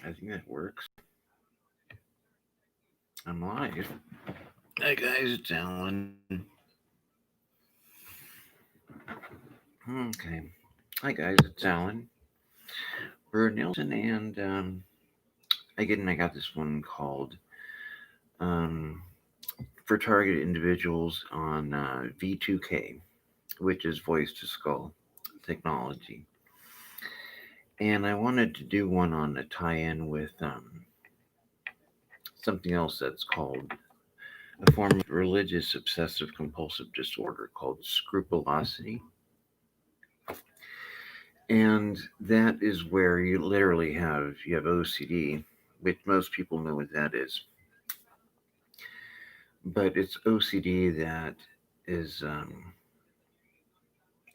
I think that works. I'm live. Hi guys, it's Alan. Okay. Hi guys, it's Alan. We're Nielsen, and I got this one called um, for targeted individuals on v2k, which is voice to skull technology. And I wanted to do one on a tie-in with something else that's called a form of religious obsessive compulsive disorder called scrupulosity. And that is where you have OCD, which most people know what that is. But it's OCD that is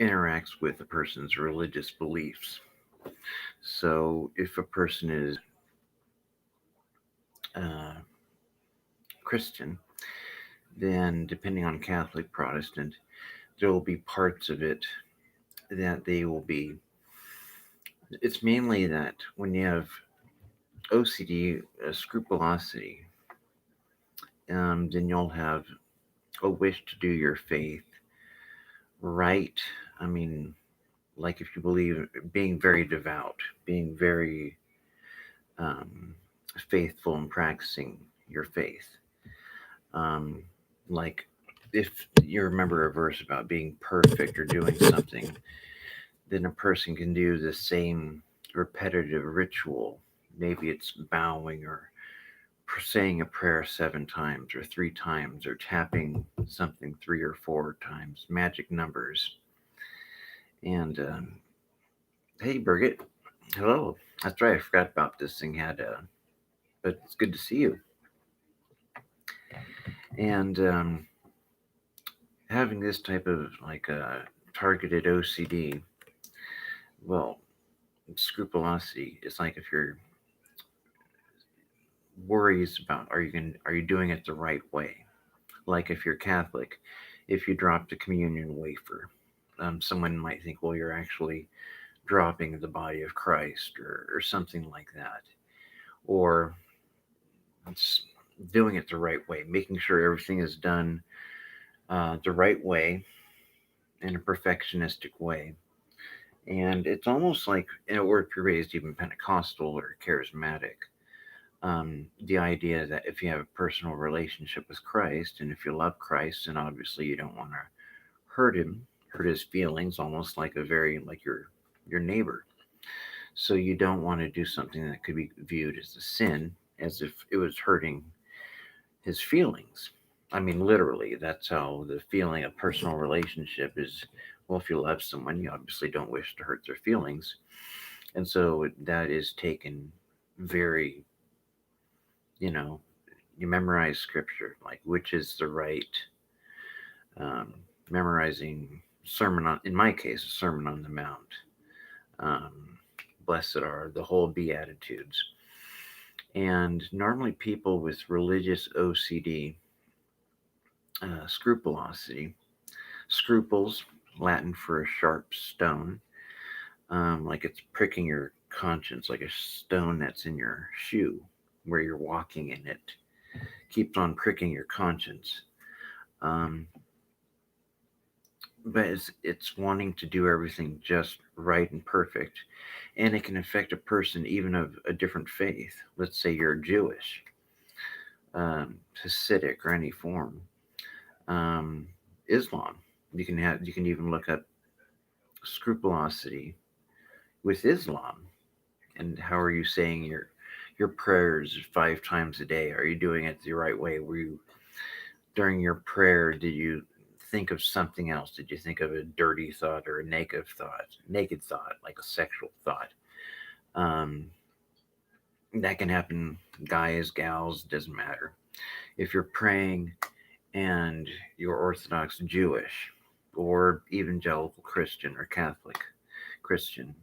interacts with a person's religious beliefs. So if a person is uh, Christian, then depending on Catholic, Protestant, there will be parts of it that they will be. It's mainly that when you have OCD, scrupulosity, then you'll have a wish to do your faith right. I mean, like if you believe, being very devout, being very um, faithful in practicing your faith. Um, like if you remember a verse about being perfect or doing something, then a person can do the same repetitive ritual. Maybe it's bowing or saying a prayer 7 times or 3 times or tapping something 3 or 4 times, magic numbers. And hey, Birgit, hello. That's right. I forgot about this thing had but it's good to see you. And having this type of like targeted OCD, well, scrupulosity is like if you're worries about are you doing it the right way? Like if you're Catholic, if you drop the communion wafer, someone might think, well, you're actually dropping the body of Christ or something like that, or it's doing it the right way, making sure everything is done the right way in a perfectionistic way. And it's almost like, or if you're raised even Pentecostal or charismatic, the idea that if you have a personal relationship with Christ and if you love Christ, then obviously you don't want to hurt him, hurt his feelings, almost like like your neighbor. So you don't want to do something that could be viewed as a sin, as if it was hurting his feelings. I mean, literally, that's how the feeling of personal relationship is. Well, if you love someone, you obviously don't wish to hurt their feelings. And so that is taken very, you know, you memorize scripture, like which is the right, um, memorizing sermon on, in my case, a Sermon on the Mount. Um, Blessed are the whole Beatitudes. And normally people with religious OCD, scrupulosity, scruples, Latin for a sharp stone, like it's pricking your conscience, like a stone that's in your shoe where you're walking in it, keeps on pricking your conscience. Um, but it's wanting to do everything just right and perfect. And it can affect a person even of a different faith. Let's say you're Jewish, Hasidic, or any form. Um, Islam. You can even look up scrupulosity with Islam and how are you saying your prayers 5 times a day? Are you doing it the right way? Were you during your prayer? Did you think of something else? Did you think of a dirty thought or a naked thought, like a sexual thought? Um, that can happen, guys, gals, doesn't matter. If you're praying and you're Orthodox Jewish or evangelical Christian or Catholic Christian,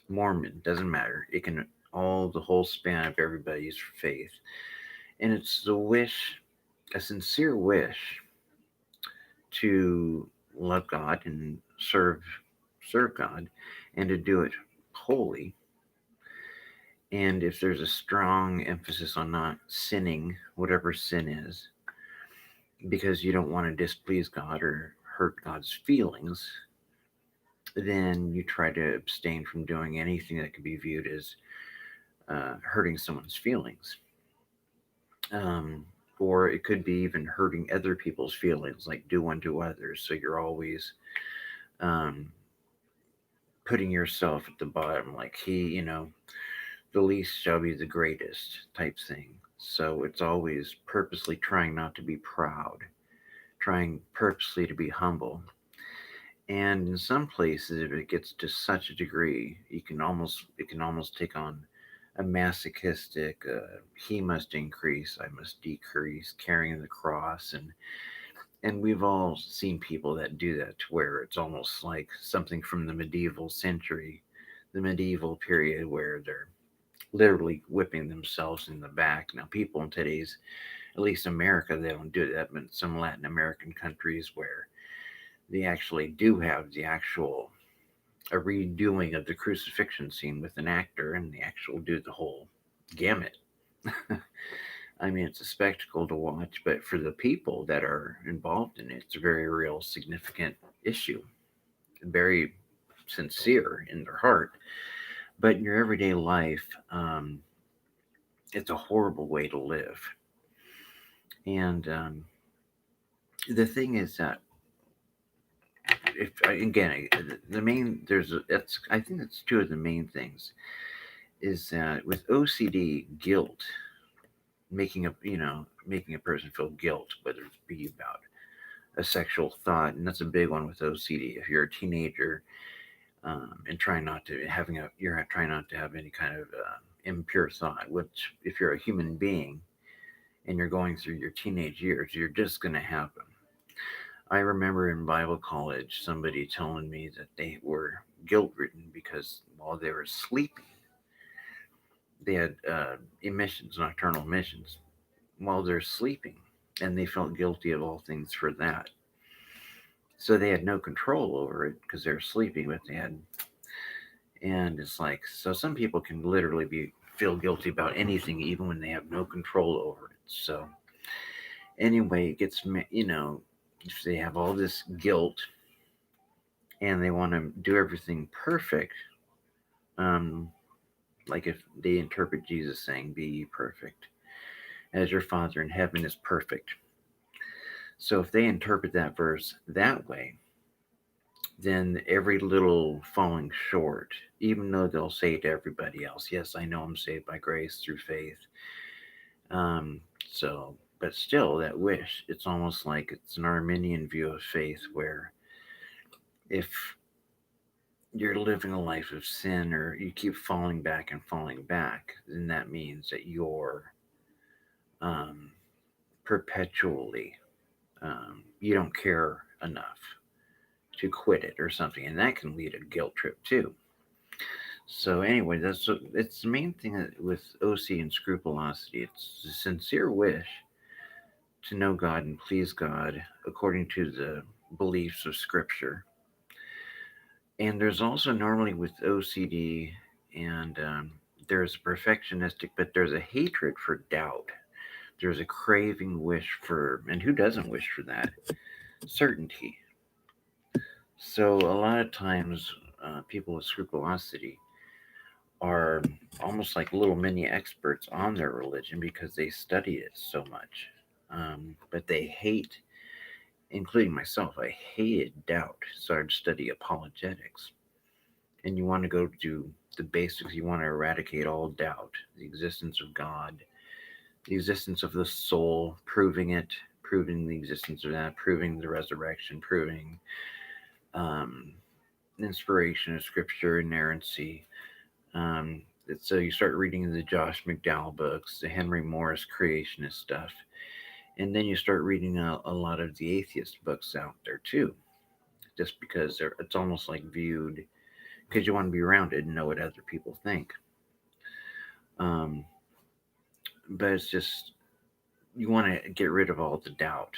Mormon, doesn't matter. It can all the whole span of everybody's faith. And it's the wish, a sincere wish to love God and serve God and to do it wholly. And if there's a strong emphasis on not sinning, whatever sin is, because you don't want to displease God or hurt God's feelings, then you try to abstain from doing anything that could be viewed as hurting someone's feelings. Um, or it could be even hurting other people's feelings, like do unto others. So you're always um, putting yourself at the bottom, like the least shall be the greatest type thing. So it's always purposely trying not to be proud, trying purposely to be humble. And in some places, if it gets to such a degree, it can almost take on a masochistic, he must increase, I must decrease, carrying the cross, and we've all seen people that do that to where it's almost like something from the medieval century, the medieval period where they're literally whipping themselves in the back. Now, people in today's, at least America, they don't do that, but some Latin American countries where they actually do have the actual a redoing of the crucifixion scene with an actor, and they actually do the whole gamut. I mean, it's a spectacle to watch, but for the people that are involved in it, it's a very real, significant issue, very sincere in their heart. But in your everyday life, it's a horrible way to live. And the thing is that if again the main there's that's I think that's two of the main things is that with OCD, guilt, making a person feel guilt, whether it be about a sexual thought, and that's a big one with OCD. If you're a teenager and you're trying not to have any kind of impure thought, which if you're a human being and you're going through your teenage years, you're just going to happen. I remember in Bible college somebody telling me that they were guilt ridden because while they were sleeping, they had nocturnal emissions while they're sleeping, and they felt guilty of all things for that. So they had no control over it because they were sleeping, but they had, and it's like, so some people can literally feel guilty about anything, even when they have no control over it. So anyway, it gets, if they have all this guilt and they want to do everything perfect, um, like if they interpret Jesus saying, "Be ye perfect, as your Father in heaven is perfect." So if they interpret that verse that way, then every little falling short, even though they'll say to everybody else, "Yes, I know I'm saved by grace through faith." Um, so, but still, that wish, it's almost like it's an Arminian view of faith where if you're living a life of sin or you keep falling back, then that means that you're um, perpetually, you don't care enough to quit it or something, and that can lead a guilt trip too. So anyway, it's the main thing with OC and scrupulosity. It's a sincere wish to know God and please God according to the beliefs of Scripture. And there's also normally with OCD, and there's perfectionistic, but there's a hatred for doubt. There's a craving wish for, and who doesn't wish for that? Certainty. So a lot of times, people with scrupulosity are almost like little mini experts on their religion because they study it so much. But they hate, including myself, I hated doubt. So I'd study apologetics. And you want to go to the basics, you want to eradicate all doubt, the existence of God, the existence of the soul, proving the existence of that, proving the resurrection, proving um, inspiration of scripture, inerrancy. Um, so you start reading the Josh McDowell books, the Henry Morris creationist stuff, and then you start reading a lot of the atheist books out there too, just because it's almost like viewed because you want to be around it and know what other people think. Um, but it's just you want to get rid of all the doubt.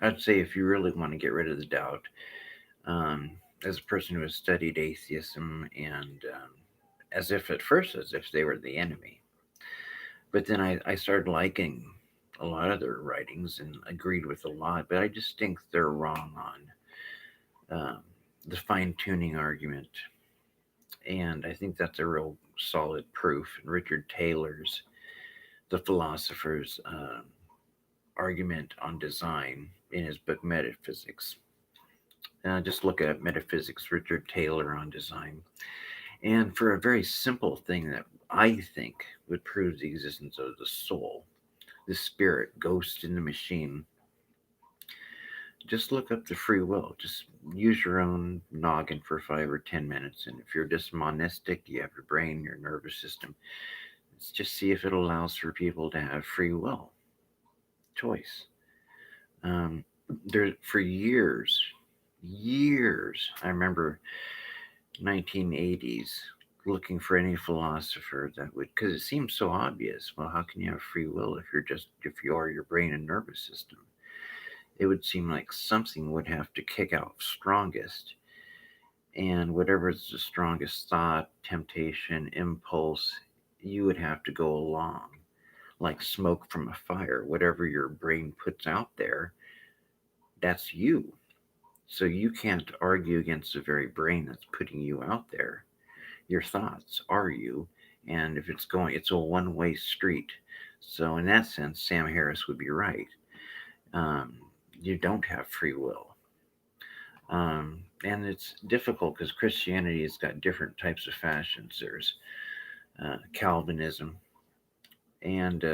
I'd say if you really want to get rid of the doubt, um, as a person who has studied atheism and as if at first, as if they were the enemy. But then I started liking a lot of their writings and agreed with a lot, but I just think they're wrong on the fine tuning argument. And I think that's a real solid proof. And Richard Taylor's, the philosopher's argument on design in his book Metaphysics. Just look at Metaphysics, Richard Taylor on design. And for a very simple thing that I think would prove the existence of the soul, the spirit, ghost in the machine, just look up the free will. Just use your own noggin for 5 or 10 minutes. And if you're just monistic, you have your brain, your nervous system, let's just see if it allows for people to have free will, choice. Um, there for years, I remember 1980s looking for any philosopher that would, because it seems so obvious. Well, how can you have free will if you are your brain and nervous system? It would seem like something would have to kick out strongest, and whatever is the strongest thought, temptation, impulse, you would have to go along like smoke from a fire. Whatever your brain puts out there, that's you. So you can't argue against the very brain that's putting you out there. Your thoughts are you, and if it's a one-way street. So in that sense, Sam Harris would be right. Um, you don't have free will. And it's difficult because Christianity has got different types of fashions. There's Calvinism, and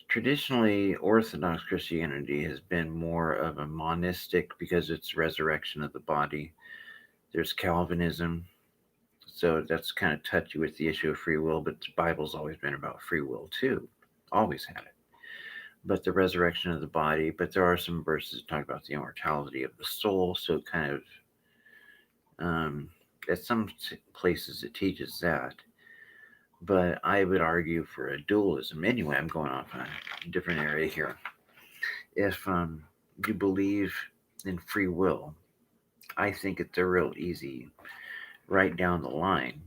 traditionally Orthodox Christianity has been more of a monistic because it's resurrection of the body. There's Calvinism, so that's kind of touchy with the issue of free will, but the Bible's always been about free will too, always had it. But the resurrection of the body, but there are some verses that talk about the immortality of the soul, so it kind of at some places it teaches that, but I would argue for a dualism. Anyway, I'm going off on a different area here. If you believe in free will, I think it's a real easy, right down the line,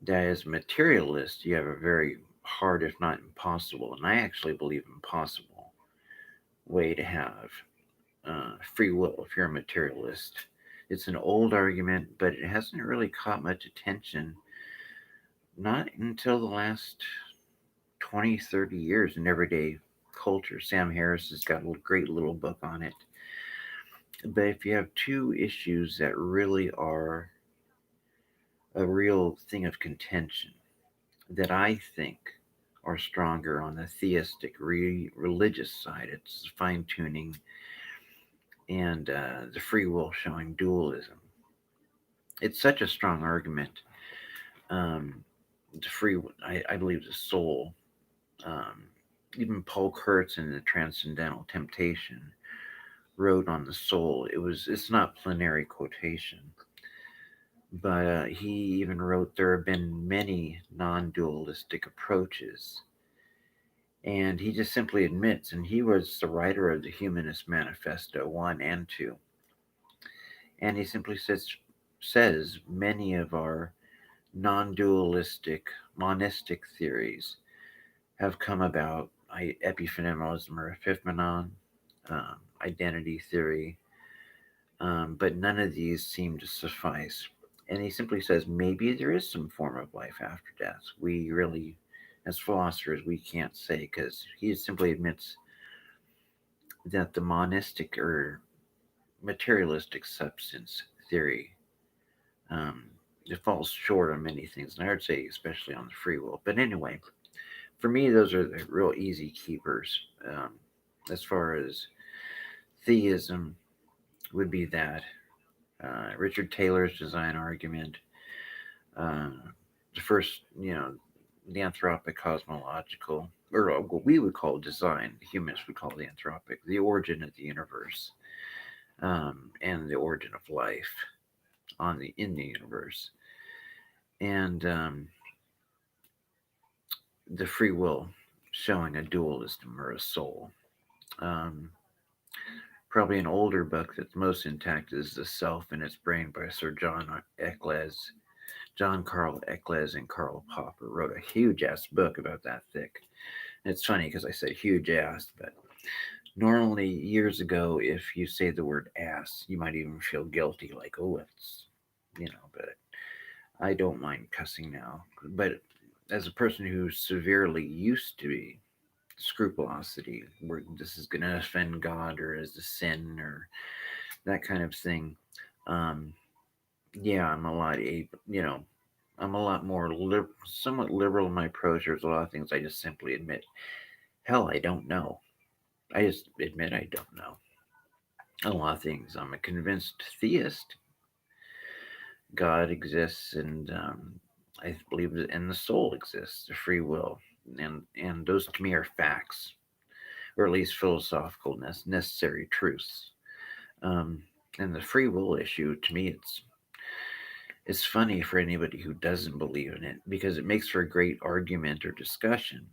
that as a materialist, you have a very hard, if not impossible, and I actually believe impossible, way to have free will if you're a materialist. It's an old argument, but it hasn't really caught much attention, not until the last 20, 30 years in everyday culture. Sam Harris has got a great little book on it. But if you have two issues that really are a real thing of contention that I think are stronger on the theistic, religious side, it's fine tuning and the free will showing dualism. It's such a strong argument. Um, the free, I believe the soul, um, even Paul Kurtz in the Transcendental Temptation wrote on the soul. It's not plenary quotation, but he even wrote there have been many non-dualistic approaches, and he just simply admits, and he was the writer of the Humanist Manifesto 1 and 2, and he simply says many of our non-dualistic monistic theories have come about epiphenomenalism or epiphenomenon, identity theory, but none of these seem to suffice. And he simply says maybe there is some form of life after death. We really, as philosophers, we can't say because he simply admits that the monistic or materialistic substance theory um, it falls short on many things, and I would say especially on the free will. But anyway, for me, those are the real easy keepers. Um, as far as theism would be that Richard Taylor's design argument, uh, the first, the anthropic cosmological, or what we would call design, the humanists would call the anthropic, the origin of the universe, and the origin of life in the universe, and the free will showing a dualism or a soul. Um, Probably an older book that's most intact is The Self in Its Brain by Sir John Eccles. John Carl Eccles and Karl Popper wrote a huge ass book about that thick. It's funny because I said huge ass, but normally years ago, if you say the word ass, you might even feel guilty, like, oh, but I don't mind cussing now. But as a person who severely used to be scrupulosity, where this is going to offend God or as a sin or that kind of thing, um, yeah, I'm a lot more somewhat liberal in my approach. There's a lot of things I just simply admit. Hell, I don't know. I just admit I don't know. A lot of things. I'm a convinced theist. God exists, and I believe that, and the soul exists, the free will, and those to me are facts, or at least philosophical necessary truths. Um, and the free will issue, to me, it's funny for anybody who doesn't believe in it because it makes for a great argument or discussion.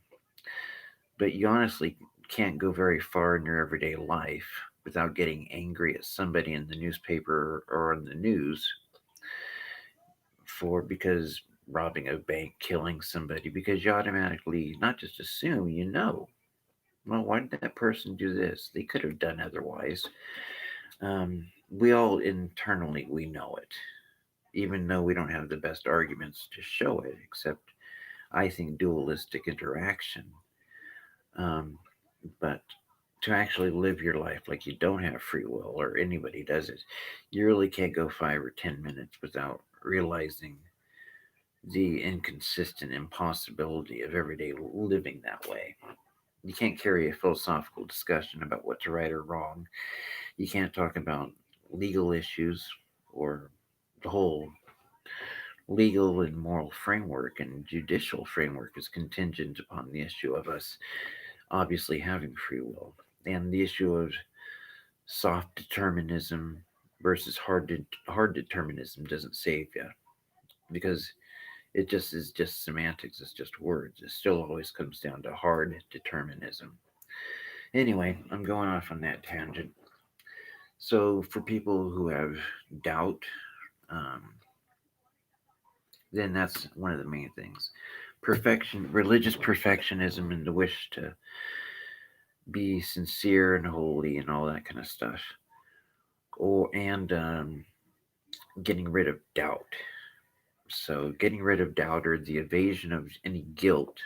But you honestly can't go very far in your everyday life without getting angry at somebody in the newspaper or on the news for because robbing a bank, killing somebody, because you automatically not just assume, well, why did that person do this? They could have done otherwise. Um, we all internally we know it, even though we don't have the best arguments to show it, except I think dualistic interaction. Um, but to actually live your life like you don't have free will, or anybody does it, you really can't go 5 or 10 minutes without realizing the inconsistent impossibility of everyday living that way. You can't carry a philosophical discussion about what's right or wrong. You can't talk about legal issues or the whole legal and moral framework and judicial framework is contingent upon the issue of us obviously having free will. And the issue of soft determinism versus hard determinism doesn't save you because it just is just semantics. It's just words. It still always comes down to hard determinism. Anyway, I'm going off on that tangent. So for people who have doubt, um, then that's one of the main things. Perfection, religious perfectionism, and the wish to be sincere and holy and all that kind of stuff. And getting rid of doubt. So getting rid of doubt or the evasion of any guilt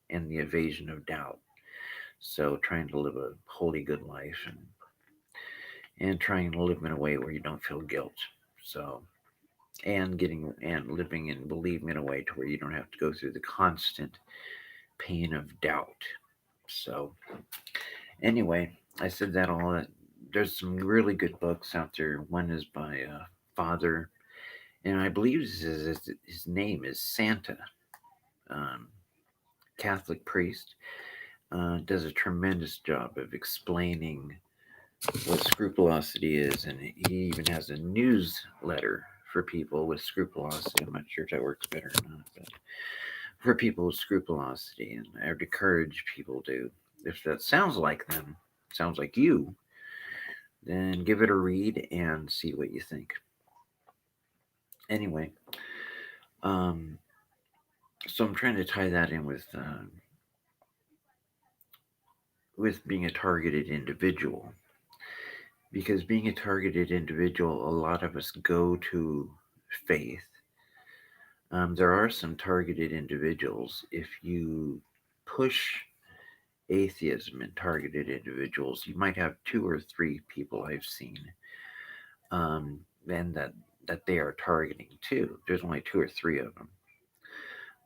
and the evasion of doubt. So trying to live a holy good life and trying to live in a way where you don't feel guilt. So and living and believing in a way to where you don't have to go through the constant pain of doubt. So anyway, I said that all that there's some really good books out there. One is by Father, and I believe his name is Santa, um, Catholic priest. Does a tremendous job of explaining what scrupulosity is, and he even has a newsletter for people with scrupulosity. I'm not sure if that works better or not, but for people with scrupulosity, and I would encourage people to, if that sounds like them, sounds like you, then give it a read and see what you think. Anyway, um, so I'm trying to tie that in with being a targeted individual, because being a targeted individual, a lot of us go to faith. There are some targeted individuals. If you push atheism and targeted individuals, you might have 2 or 3 people I've seen, and that they are targeting too. There's only 2 or 3 of them,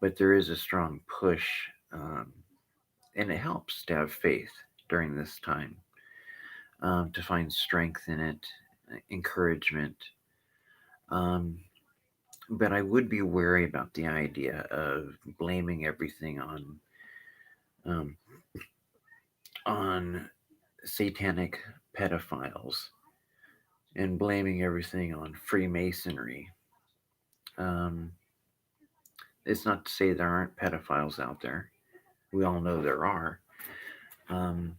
but there is a strong push, um, and it helps to have faith during this time, to find strength in it, encouragement. Um, but I would be wary about the idea of blaming everything on satanic pedophiles and blaming everything on Freemasonry. Um, it's not to say there aren't pedophiles out there. We all know there are. Um,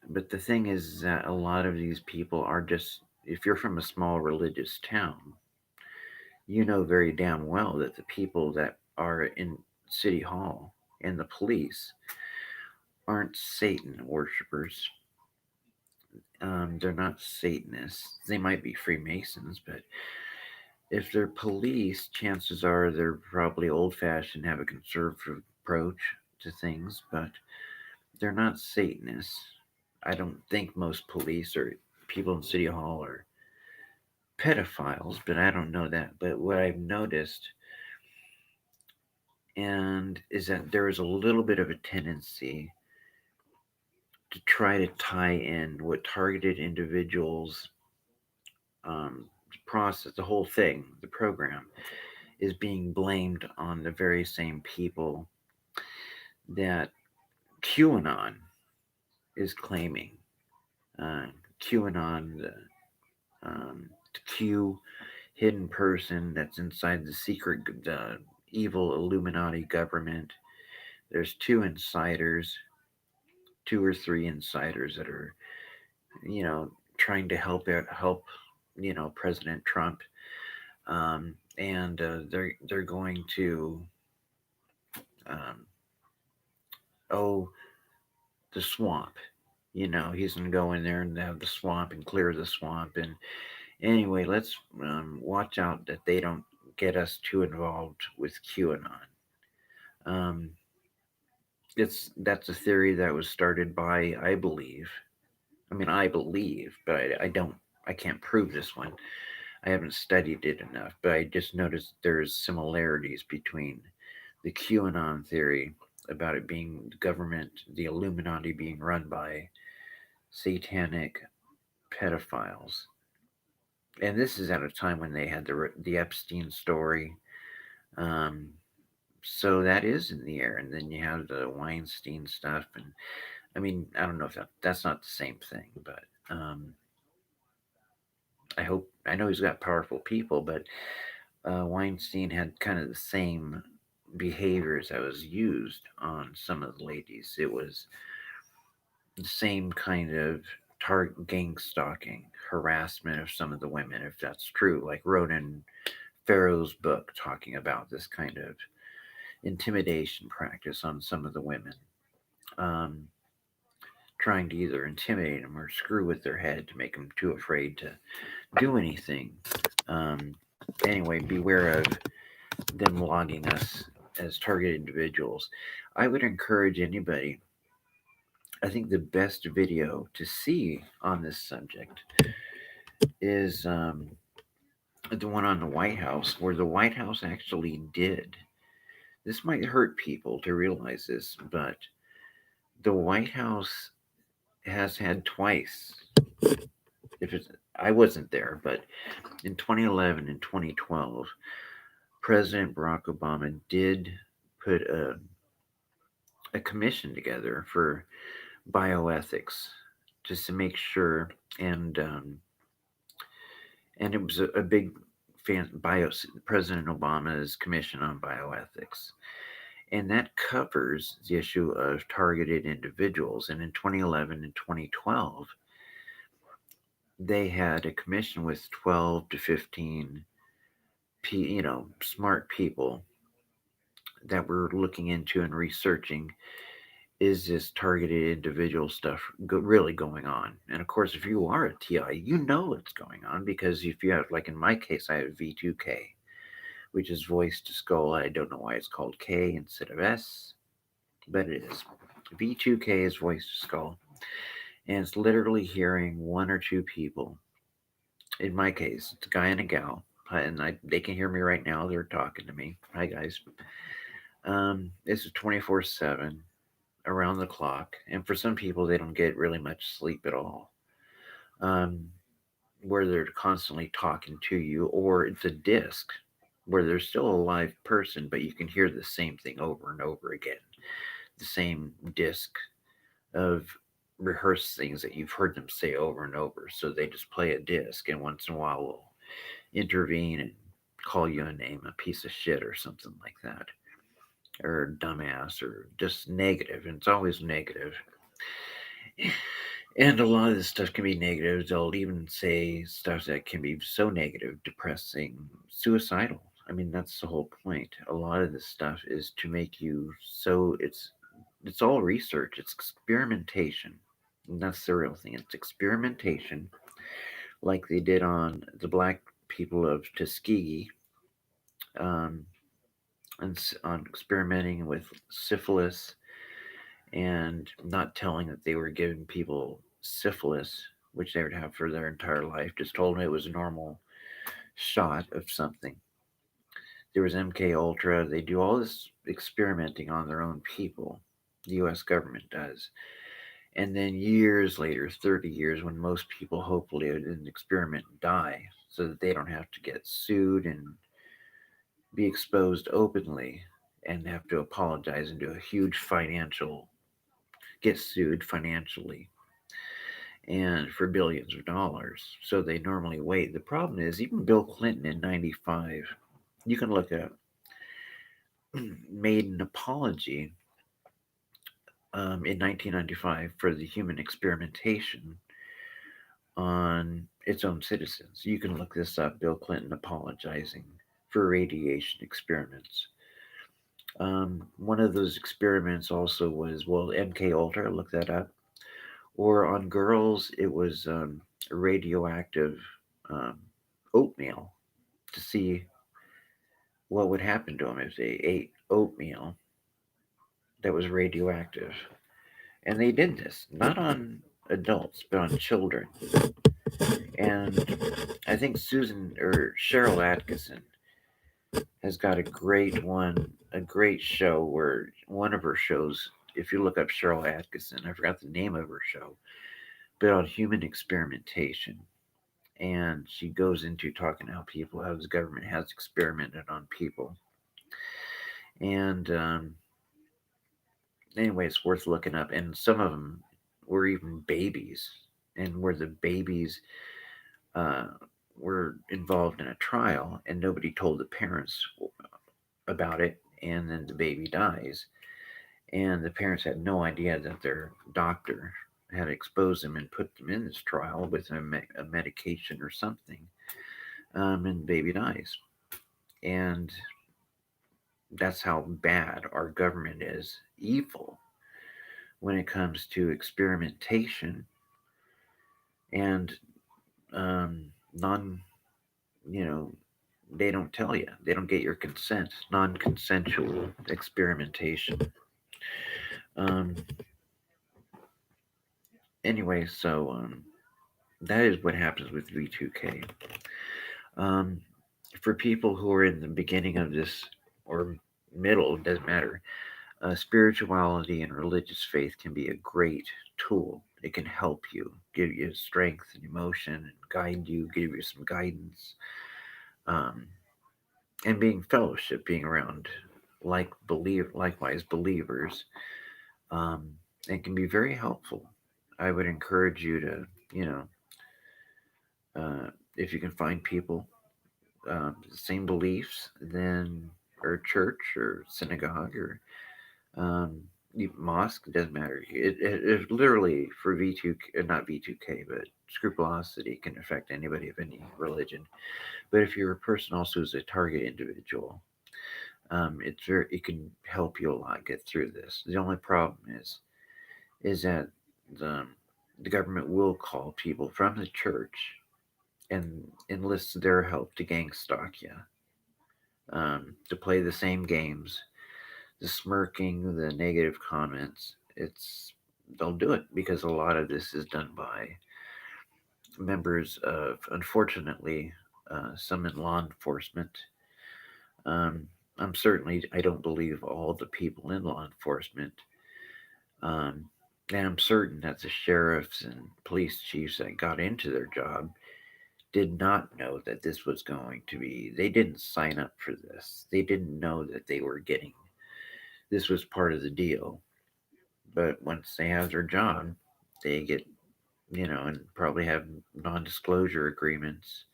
but the thing is that a lot of these people are just, if you're from a small religious town, you know very damn well that the people that are in City Hall and the police aren't Satan worshippers. They're not Satanists. They might be Freemasons, but if they're police, chances are they're probably old fashioned, have a conservative approach to things, but they're not Satanists. I don't think most police or people in City Hall are pedophiles, but I don't know that. But what I've noticed and is that there is a little bit of a tendency to try to tie in what targeted individuals process, the whole thing, the program, is being blamed on the very same people that QAnon is claiming. Uh, QAnon, the Q hidden person that's inside the secret, the evil Illuminati government. There's two or three insiders that are, you know, trying to help, President Trump, and they're going to um, oh the swamp. He's gonna go in there and have the swamp and clear the swamp. And anyway, let's watch out that they don't get us too involved with QAnon. Um, that's a theory that was started by, I believe. I mean, I believe, but I don't. I can't prove this one. I haven't studied it enough, but I just noticed there's similarities between the QAnon theory about it being the government, the Illuminati being run by satanic pedophiles. And this is at a time when they had the Epstein story. Um, so that is in the air. And then you have the Weinstein stuff. And I mean, I don't know if that's not the same thing, but I know he's got powerful people, but Weinstein had kind of the same behaviors that was used on some of the ladies. It was the same kind of gang stalking, harassment of some of the women, if that's true, like wrote in Pharaoh's book talking about this kind of intimidation practice on some of the women, um, trying to either intimidate them or screw with their head to make them too afraid to do anything. Um, anyway, beware of them logging us as target individuals. I would encourage anybody. I think the best video to see on this subject is the one on the White House, where the White House actually did. This might hurt people to realize this, but the White House has had twice. If it's, I wasn't there, but in 2011 and 2012, President Barack Obama did put a commission together for bioethics, just to make sure, and and it was a big President Obama's commission on bioethics, and that covers the issue of targeted individuals. And in 2011 and 2012, they had a commission with 12 to 15 smart people that were looking into and researching, is this targeted individual stuff really going on? And of course, if you are a TI, you know what's going on, because if you have, like in my case, I have v2k, which is voice to skull. I don't know why it's called K instead of S, but it is. V2k is voice to skull, and it's literally hearing one or two people. In my case, it's a guy and a gal, and they can hear me right now. They're talking to me. Hi, guys. This is 24/7, around the clock, and for some people, they don't get really much sleep at all. Um, where they're constantly talking to you, or it's a disc where there's still a live person, but you can hear the same thing over and over again. The same disc of rehearsed things that you've heard them say over and over. So they just play a disc, and once in a while will intervene and call you a name, a piece of shit, or something like that, or dumbass, or just negative. And it's always negative. And a lot of this stuff can be negative. They'll even say stuff that can be so negative, depressing, suicidal. I mean, that's the whole point. A lot of this stuff is to make you so it's all research. It's experimentation. And that's the real thing. It's experimentation, like they did on the black people of Tuskegee, um, and on experimenting with syphilis and not telling that they were giving people syphilis, which they would have for their entire life. Just told them it was a normal shot of something. There was MK Ultra. They do all this experimenting on their own people. The U.S. government does. And then years later, 30 years, when most people hopefully in an experiment die, so that they don't have to get sued and be exposed openly and have to apologize and do a huge financial, get sued financially and for billions of dollars. So they normally wait. The problem is, even Bill Clinton in 95, you can look it up, made an apology in 1995 for the human experimentation on its own citizens. You can look this up, Bill Clinton apologizing for radiation experiments. One of those experiments also was, well, MK Ultra, look that up. Or on girls, it was radioactive um, oatmeal to see what would happen to them if they ate oatmeal that was radioactive. And they did this, not on adults, but on children. And I think Susan or Cheryl Atkinson has got a great show where one of her shows, if you look up Cheryl Atkinson, I forgot the name of her show, but on human experimentation. And she goes into talking how the government has experimented on people. And anyway, it's worth looking up. And some of them were even babies, and where the babies uh, were involved in a trial, and nobody told the parents about it, and then the baby dies, and the parents had no idea that their doctor had exposed them and put them in this trial with a medication or something, and the baby dies. And that's how bad our government is evil when it comes to experimentation and um, non, you know, they don't tell you, they don't get your consent, non consensual experimentation. Um, anyway, so that is what happens with V2K. Um, for people who are in the beginning of this or middle, it doesn't matter. Spirituality and religious faith can be a great tool. It can help you, give you strength and emotion, and guide you, give you some guidance, um, and being fellowship, being around likewise believers, um, and can be very helpful. I would encourage you to, you know, if you can find people the same beliefs, then or church or synagogue or um, mosque, doesn't matter. It literally for V2K, not V2K, but scrupulosity can affect anybody of any religion. But if you're a person also who's a target individual, it can help you a lot get through this. The only problem is that the the government will call people from the church and enlist their help to gang stalk you, to play the same games, the smirking, the negative comments. They'll do it because a lot of this is done by members of, unfortunately, some in law enforcement. Um, I don't believe all the people in law enforcement. Um, and I'm certain that the sheriffs and police chiefs that got into their job did not know that this was going to be, they didn't sign up for this. They didn't know that they were getting, this was part of the deal. But once they have their job, they get, and probably have non disclosure agreements.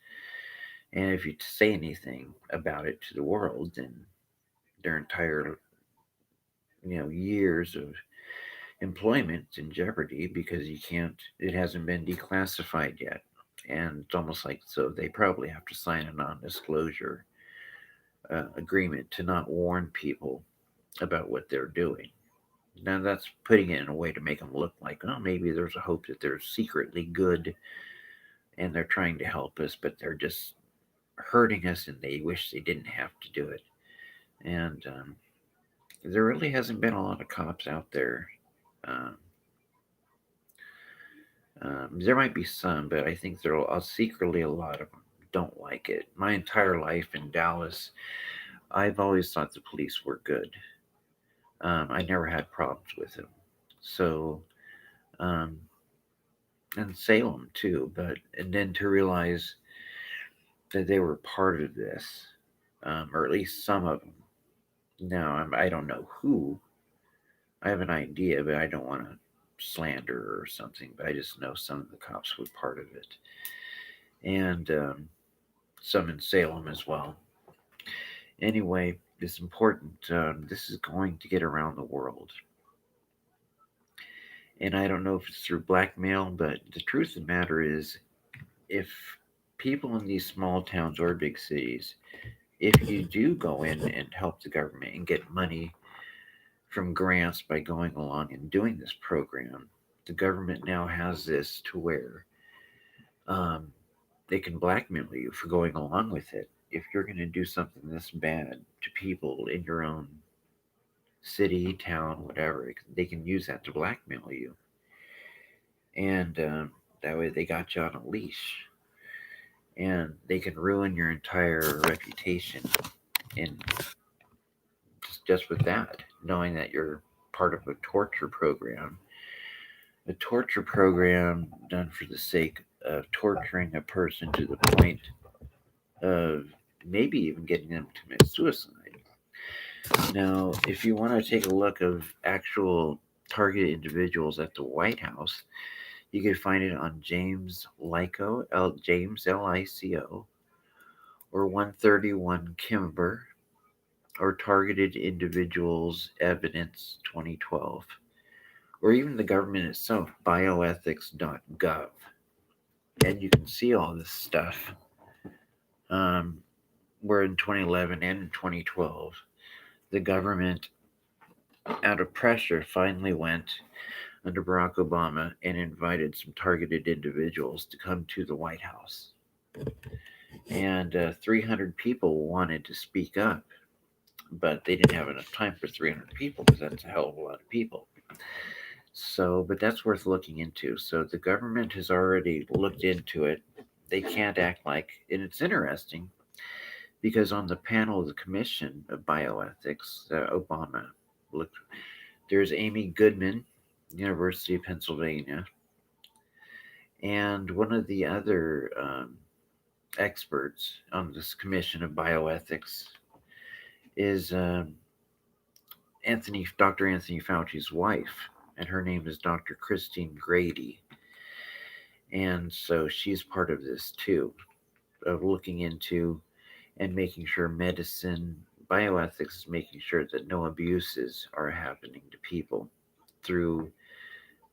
And if you say anything about it to the world, then their entire, years of employment's in jeopardy because it hasn't been declassified yet. And it's almost like, so they probably have to sign a non-disclosure agreement to not warn people about what they're doing. Now that's putting it in a way to make them look like, oh, maybe there's a hope that they're secretly good and they're trying to help us, but they're just hurting us and they wish they didn't have to do it. And there really hasn't been a lot of cops out there. Um, there might be some, but I think there are secretly a lot of them don't like it. My entire life in Dallas, I've always thought the police were good. I never had problems with them. So, um, and Salem too, but and then to realize that they were part of this, or at least some of them. Now, I don't know who. I have an idea, but I don't want to slander or something. But I just know some of the cops were part of it, and some in Salem as well. Anyway, it's important. This is going to get around the world. And I don't know if it's through blackmail, but the truth of the matter is, if people in these small towns or big cities, if you do go in and help the government and get money from grants by going along and doing this program, the government now has this to where um, they can blackmail you for going along with it. If you're going to do something this bad to people in your own city, town, whatever, they can use that to blackmail you. And that way they got you on a leash. And they can ruin your entire reputation. And just with that, knowing that you're part of a torture program. A torture program done for the sake of torturing a person to the point of maybe even getting them to commit suicide. Now, if you want to take a look of actual targeted individuals at the White House, you can find it on James Lico, James Lico, or 131 Kimber, or Targeted Individuals Evidence 2012, or even the government itself, bioethics.gov. And you can see all this stuff. Where in 2011 and in 2012, the government, out of pressure, finally went under Barack Obama and invited some targeted individuals to come to the White House. And 300 people wanted to speak up, but they didn't have enough time for 300 people because that's a hell of a lot of people. So, but that's worth looking into. So the government has already looked into it. They can't act like, and it's interesting because on the panel of the Commission of Bioethics, Obama looked. There's Amy Goodman, University of Pennsylvania, and one of the other experts on this Commission of Bioethics is Dr. Anthony Fauci's wife, and her name is Dr. Christine Grady. And so she's part of this too, of looking into and making sure bioethics is making sure that no abuses are happening to people through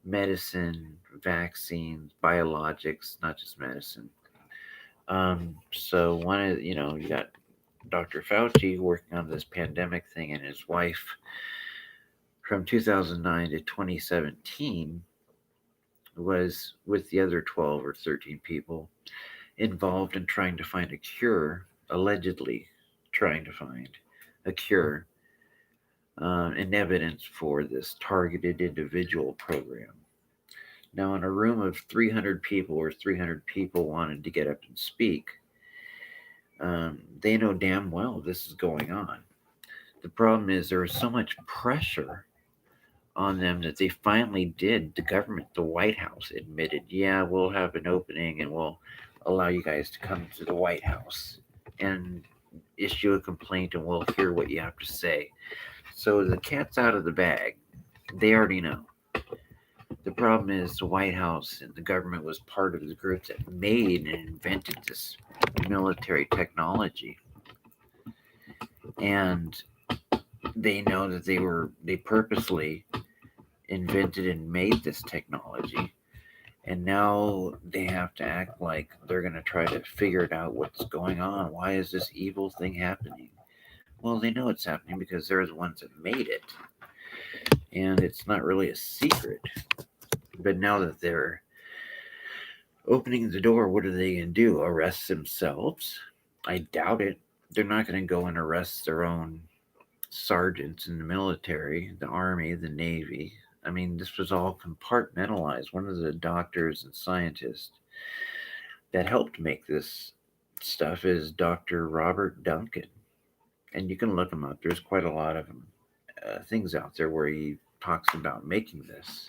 medicine, vaccines, biologics, not just medicine. So you got Dr. Fauci working on this pandemic thing, and his wife from 2009 to 2017 was with the other 12 or 13 people involved in trying to find a cure, allegedly trying to find a cure and evidence for this targeted individual program. Now, in a room of 300 people, or 300 people wanted to get up and speak, they know damn well this is going on. The problem is there was so much pressure on them that they finally did. The government, the White House, admitted, yeah, we'll have an opening and we'll allow you guys to come to the White House and issue a complaint and we'll hear what you have to say. So the cat's out of the bag. They already know. The problem is the White House and the government was part of the group that made and invented this military technology. And they know that they purposely invented and made this technology, and now they have to act like they're going to try to figure it out what's going on. Why is this evil thing happening? Well, they know it's happening because they're the ones that made it, and it's not really a secret. But now that they're opening the door, what are they going to do? Arrest themselves? I doubt it. They're not going to go and arrest their own sergeants in the military, the Army, the Navy. I mean, this was all compartmentalized. One of the doctors and scientists that helped make this stuff is Dr. Robert Duncan. And you can look him up. There's quite a lot of things out there where he talks about making this.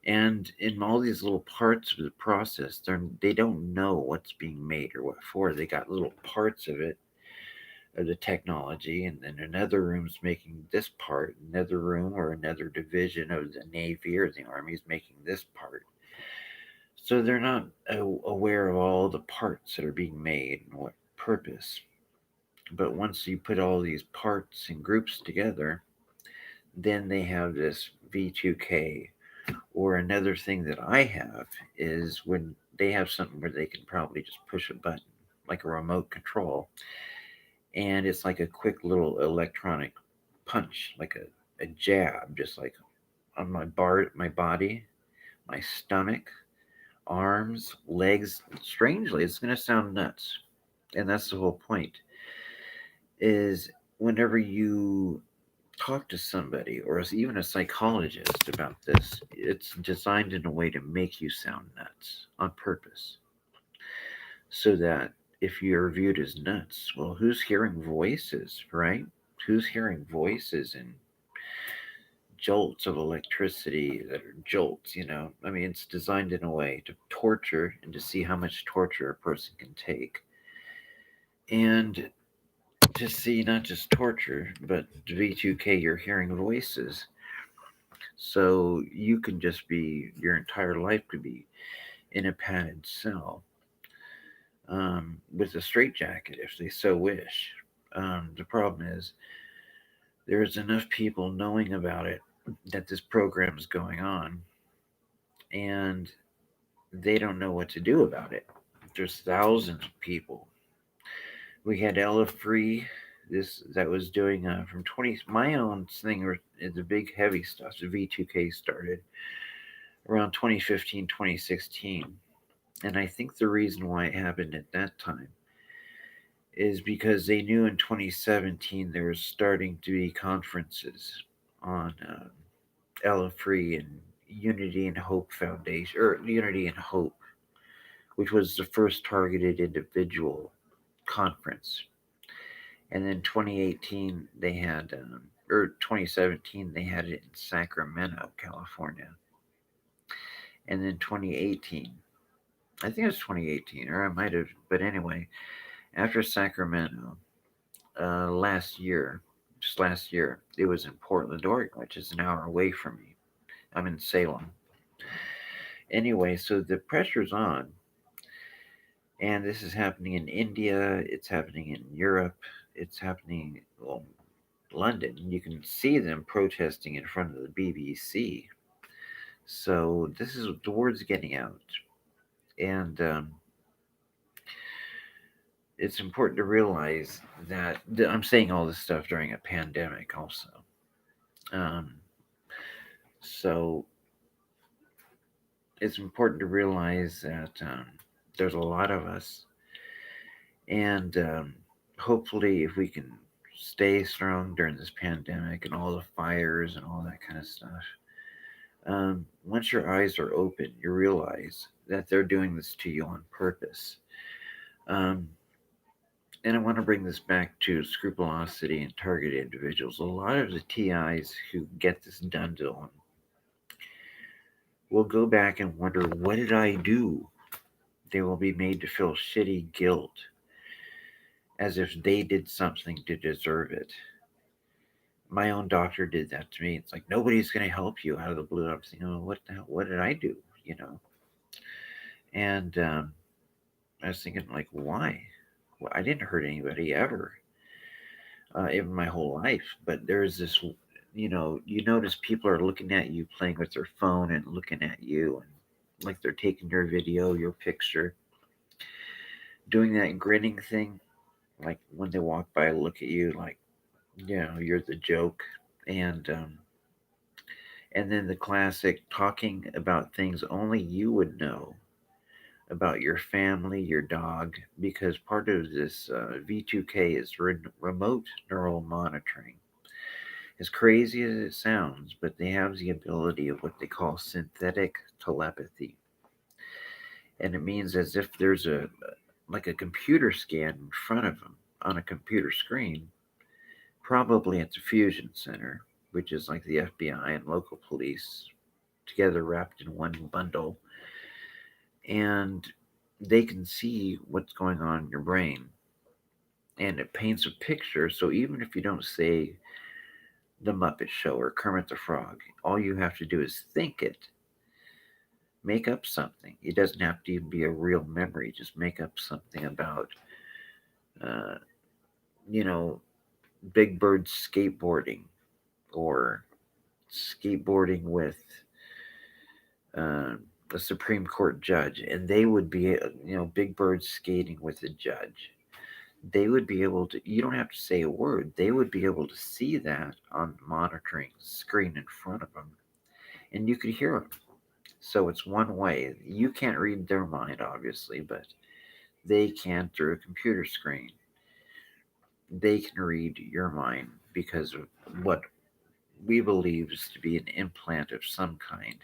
And in all these little parts of the process, they don't know what's being made or what for. They got little parts of it, of the technology, and then another room's making this part, another room or another division of the Navy or the Army is making this part. So they're not aware of all the parts that are being made and what purpose. But once you put all these parts and groups together, then they have this v2k. Or another thing that I have is when they have something where they can probably just push a button, like a remote control, and it's like a quick little electronic punch, like a jab, just like on my body, my stomach, arms, legs. Strangely, it's going to sound nuts, and that's the whole point. Is whenever you talk to somebody or even a psychologist about this, it's designed in a way to make you sound nuts on purpose. So that if you're viewed as nuts, well, who's hearing voices, right? Who's hearing voices and jolts of electricity that are jolts, you know? I mean, it's designed in a way to torture and to see how much torture a person can take. And to see not just torture, but V2K, you're hearing voices. So you can just be, your entire life could be in a padded cell with a straitjacket if they so wish. The problem is there's enough people knowing about it that this program is going on, and they don't know what to do about it. There's thousands of people. We had Ella Free, this that was doing from 20. My own thing is the big heavy stuff. The V2K started around 2015, 2016. And I think the reason why it happened at that time is because they knew in 2017 there was starting to be conferences on Ella Free and Unity and Hope Foundation, or Unity and Hope, which was the first targeted individual conference. And then 2018 they had, or 2017 they had it in Sacramento, California. And then 2018, I think it was 2018, or I might have, but anyway, after Sacramento, just last year, it was in Portland, Oregon, which is an hour away from me. I'm in Salem. Anyway, so the pressure's on, and this is happening in India, it's happening in Europe, it's happening, well, London. You can see them protesting in front of the BBC. So this is the word's getting out, and it's important to realize that I'm saying all this stuff during a pandemic, also. Um, so it's important to realize that there's a lot of us, and hopefully, if we can stay strong during this pandemic and all the fires and all that kind of stuff, once your eyes are open, you realize that they're doing this to you on purpose. Um, and I want to bring this back to scrupulosity and targeted individuals. A lot of the TIs who get this done to them will go back and wonder, what did I do? They will be made to feel shitty guilt as if they did something to deserve it. My own doctor did that to me. It's like, nobody's going to help you out of the blue. I'm thinking, oh, what the hell? What did I do? You know? And I was thinking, like, why? Well, I didn't hurt anybody ever, even my whole life. But there's this, you notice people are looking at you playing with their phone and looking at you, and like they're taking your video, your picture, doing that grinning thing, like when they walk by, look at you like, you're the joke. And then the classic talking about things only you would know about your family, your dog, because part of this V2K is remote neural monitoring. As crazy as it sounds, but they have the ability of what they call synthetic telepathy. And it means as if there's like a computer scan in front of them on a computer screen, probably at the fusion center, which is like the FBI and local police together wrapped in one bundle, and they can see what's going on in your brain, and it paints a picture. So even if you don't say the Muppet Show or Kermit the Frog, all you have to do is think it, make up something. It doesn't have to even be a real memory. Just make up something about, uh, you know, Big Bird skateboarding, or skateboarding with uh, a Supreme Court judge, and they would be, Big Bird skating with a judge. They would be able to, you don't have to say a word, they would be able to see that on the monitoring screen in front of them, and you could hear them. So it's one way. You can't read their mind, obviously, but they can through a computer screen. They can read your mind because of what we believe is to be an implant of some kind.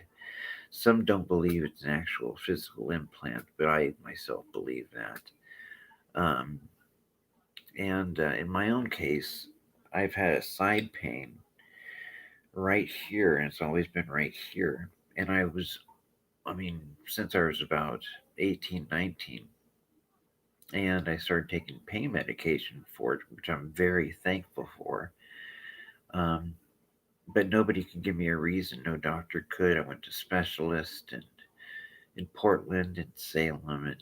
Some don't believe it's an actual physical implant, but I myself believe that. And in my own case, I've had a side pain right here, and it's always been right here. And I mean, since I was about 18, 19, and I started taking pain medication for it, which I'm very thankful for. Um, but nobody could give me a reason. No doctor could. I went to specialists and in Portland and Salem,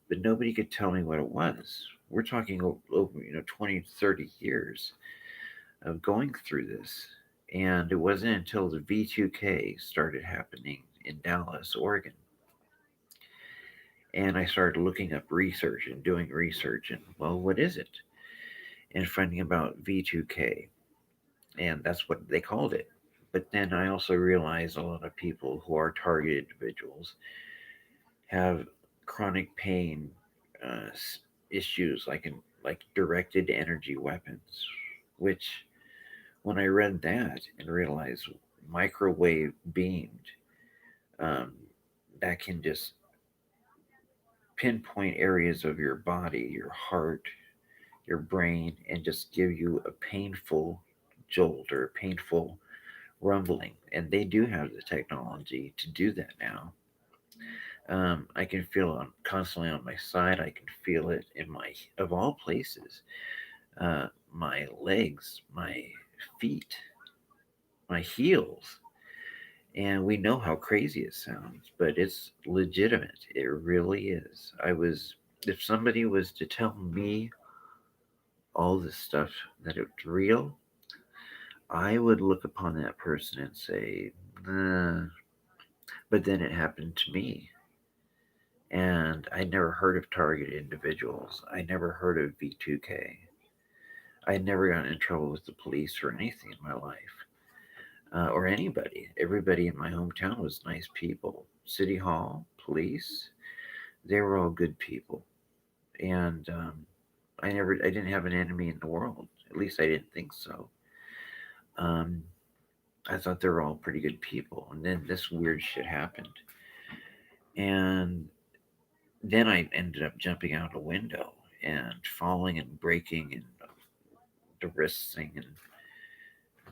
but nobody could tell me what it was. We're talking over 20, 30 years of going through this. And it wasn't until the V2K started happening in Dallas, Oregon. And I started looking up research and doing research and, well, what is it? And finding about V2K. And that's what they called it. But then I also realized a lot of people who are target individuals have chronic pain uh, issues, like directed energy weapons, which when I read that and realized microwave beamed, um, that can just pinpoint areas of your body, your heart, your brain, and just give you a painful jolt or a painful rumbling. And they do have the technology to do that now. I can feel it constantly on my side. I can feel it in my, of all places, my legs, my feet, my heels. And we know how crazy it sounds, but it's legitimate. It really is. If somebody was to tell me all this stuff, that it's real, I would look upon that person and say, nah. But then it happened to me. And I never heard of targeted individuals. I never heard of V2K. I never got in trouble with the police or anything in my life, or anybody. Everybody in my hometown was nice people. City Hall, police, they were all good people. And I didn't have an enemy in the world. At least I didn't think so. Um, I thought they were all pretty good people. And then this weird shit happened. And then I ended up jumping out a window and falling and breaking and the wrist thing, and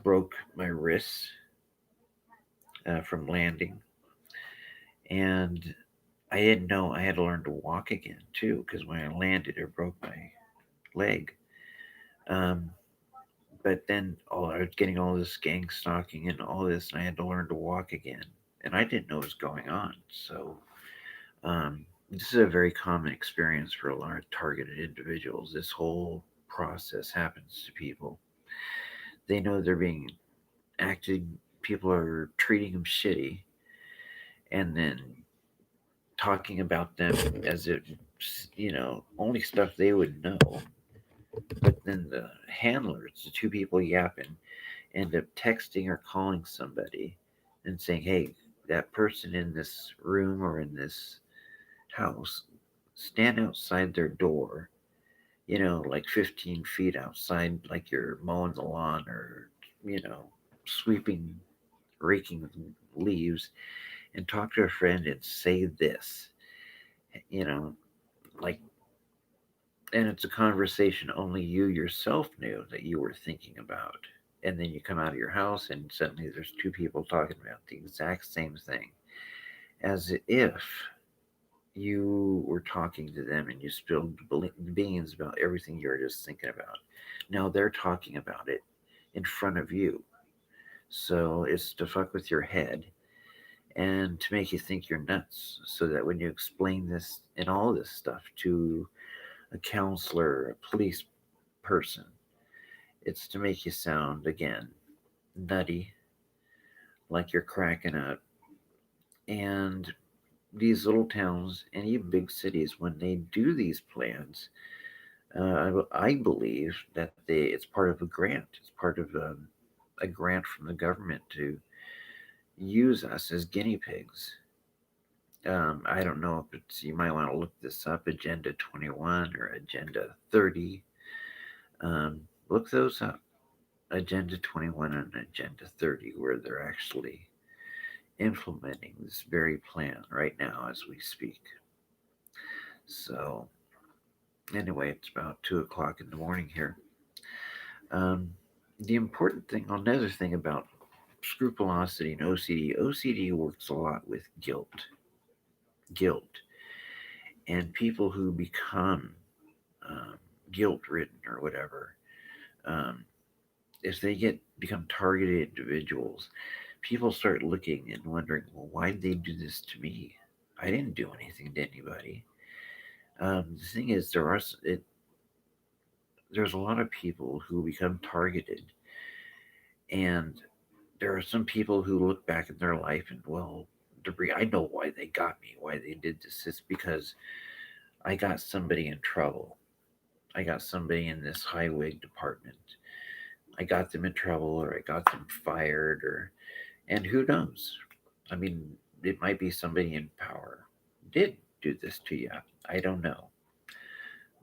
broke my wrists from landing. And I didn't know I had to learn to walk again too, because when I landed, it broke my leg. Um, but then I was getting all this gang stalking and all this, and I had to learn to walk again, and I didn't know what was going on. So um, this is a very common experience for a lot of targeted individuals. This whole process happens to people. They know they're being acting, people are treating them shitty, and then talking about them as if, only stuff they would know. But then the handlers, the two people yapping, end up texting or calling somebody and saying, hey, that person in this room or in this house, stand outside their door, like 15 feet outside, like you're mowing the lawn or, sweeping, raking leaves, and talk to a friend and say this, you know, like, and it's a conversation only you yourself knew that you were thinking about. And then you come out of your house and suddenly there's two people talking about the exact same thing, as if you were talking to them and you spilled beans about everything you were just thinking about. Now they're talking about it in front of you. So it's to fuck with your head and to make you think you're nuts, so that when you explain this and all this stuff to a counselor, a police person, it's to make you sound, again, nutty, like you're cracking up. And these little towns and even big cities, when they do these plans, I believe that it's part of a grant. It's part of a grant from the government to use us as guinea pigs. I don't know if it's, you might want to look this up, Agenda 21 or Agenda 30. Um, look those up, Agenda 21 and Agenda 30, where they're actually implementing this very plan right now as we speak. So, anyway, it's about 2 o'clock in the morning here. Um, the important thing, another thing about scrupulosity and OCD works a lot with guilt, and people who become um, guilt ridden or whatever. Um, if they become targeted individuals, people start looking and wondering, well, why did they do this to me? I didn't do anything to anybody. The thing is, there's a lot of people who become targeted, and there are some people who look back in their life and, well, I know why they got me, why they did this. It's because I got somebody in trouble. I got somebody in this high wig department. I got them in trouble, or I got them fired, or and who knows? I mean, it might be somebody in power did do this to you. I don't know.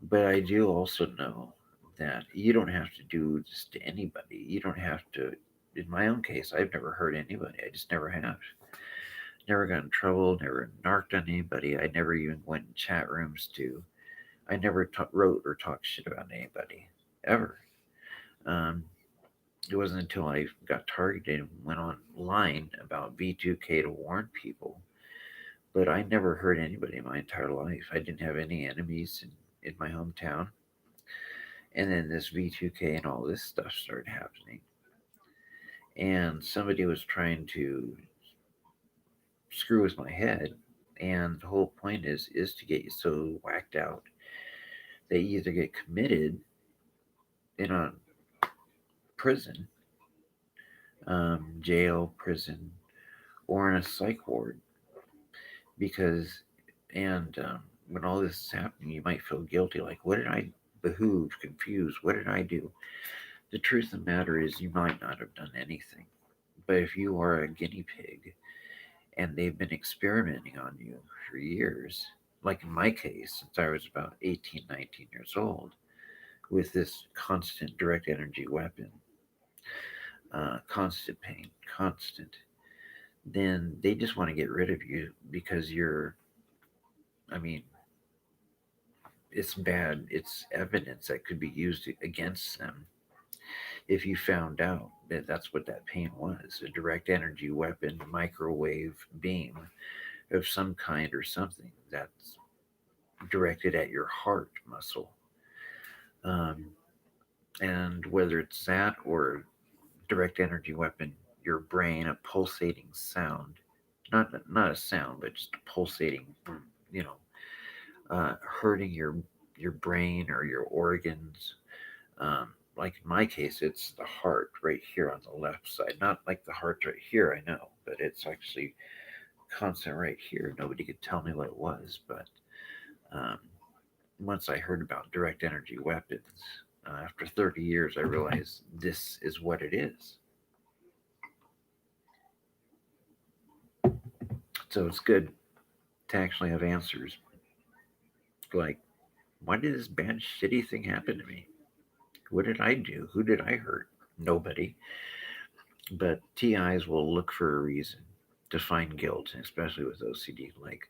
But I do also know that you don't have to do this to anybody. You don't have to. In my own case, I've never hurt anybody. I just never have. Never got in trouble. Never narked on anybody. I never even went in chat rooms to. I never wrote or talked shit about anybody ever. Um, it wasn't until I got targeted and went online about v2k to warn people. But I never hurt anybody in my entire life. I didn't have any enemies in my hometown. And then this v2k and all this stuff started happening. And somebody was trying to screw with my head. And the whole point is to get you so whacked out that you either get committed in a prison, jail, prison, or in a psych ward. Because, and when all this is happening, you might feel guilty. Like, what did I behoove, confused? What did I do? The truth of the matter is, you might not have done anything. But if you are a guinea pig and they've been experimenting on you for years, like in my case, since I was about 18, 19 years old, with this constant direct energy weapon, constant pain, constant, then they just want to get rid of you because I mean, it's bad. It's evidence that could be used against them if you found out that that's what that pain was, a direct energy weapon, microwave beam of some kind or something that's directed at your heart muscle. Um, and whether it's that or direct energy weapon, your brain, a pulsating sound, not a sound, but just a pulsating, you hurting your brain or your organs, um, like in my case, it's the heart right here on the left side. Not like the heart right here, I know, but it's actually constant right here. Nobody could tell me what it was, but um, once I heard about direct energy weapons, after 30 years, I realized this is what it is. So it's good to actually have answers. Like, why did this bad, shitty thing happen to me? What did I do? Who did I hurt? Nobody. But TIs will look for a reason to find guilt, especially with OCD. Like,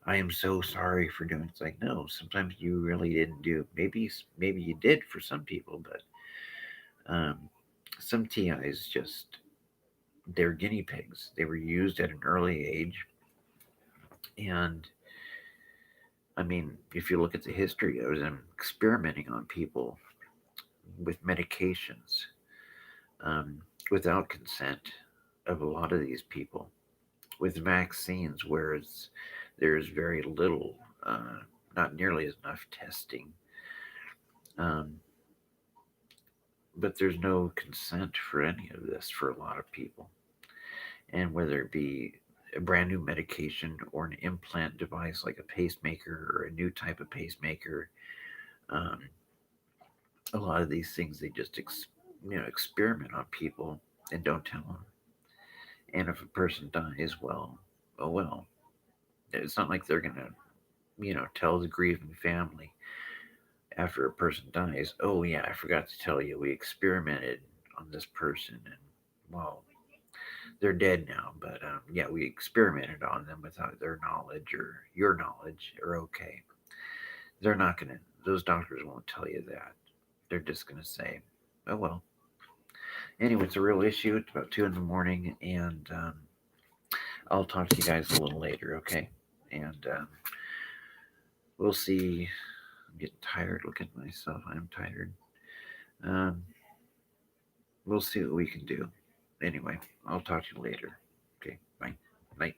I am so sorry for doing. It's like, no, sometimes you really didn't do. Maybe you did for some people, but some TIs just they're guinea pigs. They were used at an early age, and I mean, if you look at the history of them experimenting on people with medications um, without consent of a lot of these people, with vaccines, whereas there's very little, not nearly enough testing, um, but there's no consent for any of this for a lot of people. And whether it be a brand new medication or an implant device like a pacemaker or a new type of pacemaker, um, a lot of these things they just experiment on people and don't tell them. And if a person dies, well, oh well. It's not like they're gonna tell the grieving family after a person dies, oh yeah, I forgot to tell you we experimented on this person and well, they're dead now, but yeah, we experimented on them without their knowledge or your knowledge or okay. They're not gonna. Those doctors won't tell you that. They're just gonna say, oh well. Anyway, it's a real issue. It's about 2 in the morning, and I'll talk to you guys a little later, okay? And we'll see. I'm getting tired. Look at myself. I'm tired. Um, we'll see what we can do. Anyway, I'll talk to you later. Okay, bye. Night.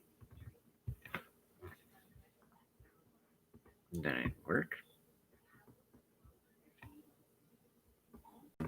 Did it work?